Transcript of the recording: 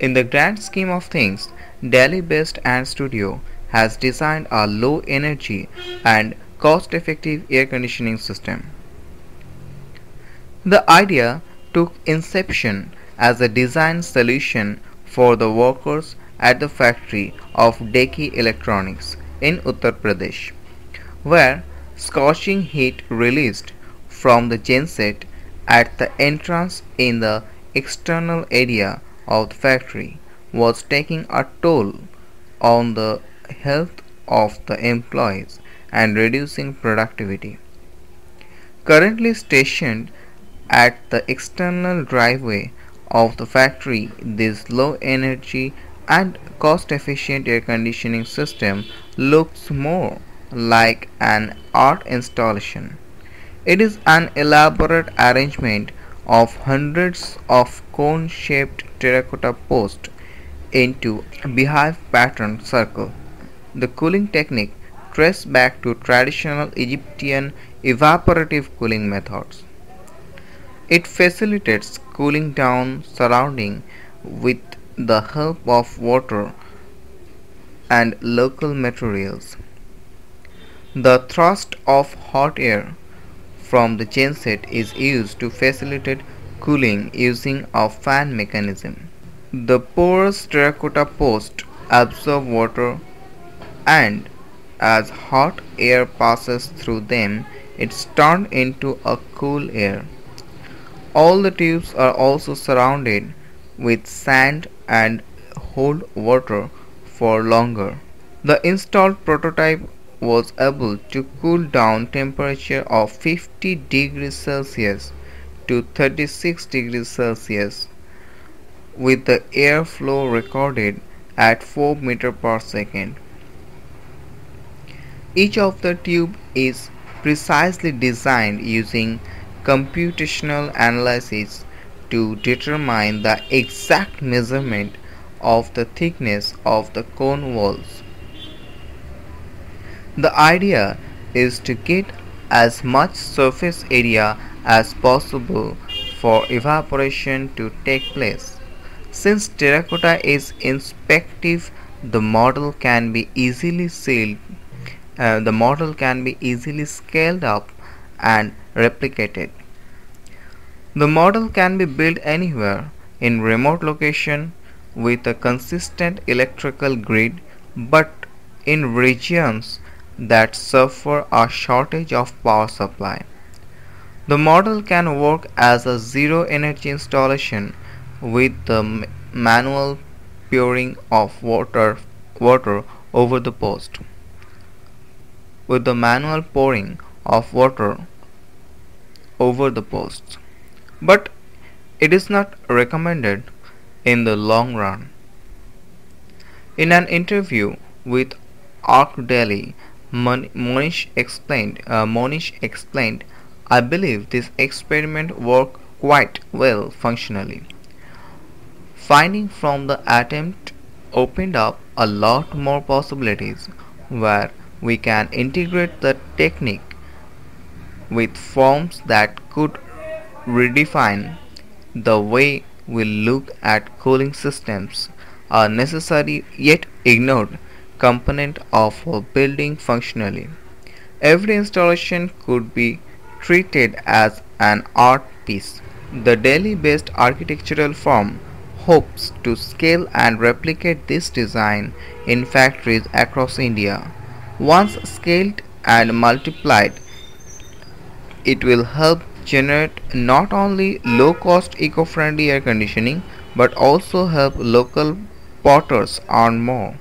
In the grand scheme of things, Delhi-based Ant Studio has designed a low-energy and cost-effective air conditioning system. The idea took inception as a design solution for the workers at the factory of Deki Electronics in Uttar Pradesh, where scorching heat released from the genset at the entrance in the external area of the factory was taking a toll on the health of the employees and reducing productivity. Currently stationed at the external driveway of the factory, this low energy and cost efficient air conditioning system looks more like an art installation. It is an elaborate arrangement of hundreds of cone shaped terracotta posts into a beehive pattern circle. The cooling technique traces back to traditional Egyptian evaporative cooling methods. It facilitates cooling down surrounding with the help of water and local materials. The thrust of hot air from the genset is used to facilitate cooling using a fan mechanism. The porous terracotta posts absorb water and as hot air passes through them, it's turned into a cool air. All the tubes are also surrounded with sand and hold water for longer. The installed prototype was able to cool down temperature of 50 degrees Celsius to 36 degrees Celsius with the airflow recorded at 4 meters per second. Each of the tube is precisely designed using computational analysis to determine the exact measurement of the thickness of the cone walls. The idea is to get as much surface area as possible for evaporation to take place. Since terracotta is inspective, the model can be easily scaled up and replicated. The model can be built anywhere in remote location with a consistent electrical grid, but in regions that suffer a shortage of power supply. The model can work as a zero energy installation with the manual pouring of water over the post. With the manual pouring of water over the posts. But it is not recommended in the long run. In an interview with Arc Delhi, Monish explained, I believe this experiment worked quite well functionally. Finding from the attempt opened up a lot more possibilities where we can integrate the technique with forms that could redefine the way we look at cooling systems, a necessary yet ignored component of a building functionally. Every installation could be treated as an art piece. The Delhi-based architectural firm hopes to scale and replicate this design in factories across India. Once scaled and multiplied, it will help generate not only low-cost eco-friendly air conditioning but also help local potters earn more.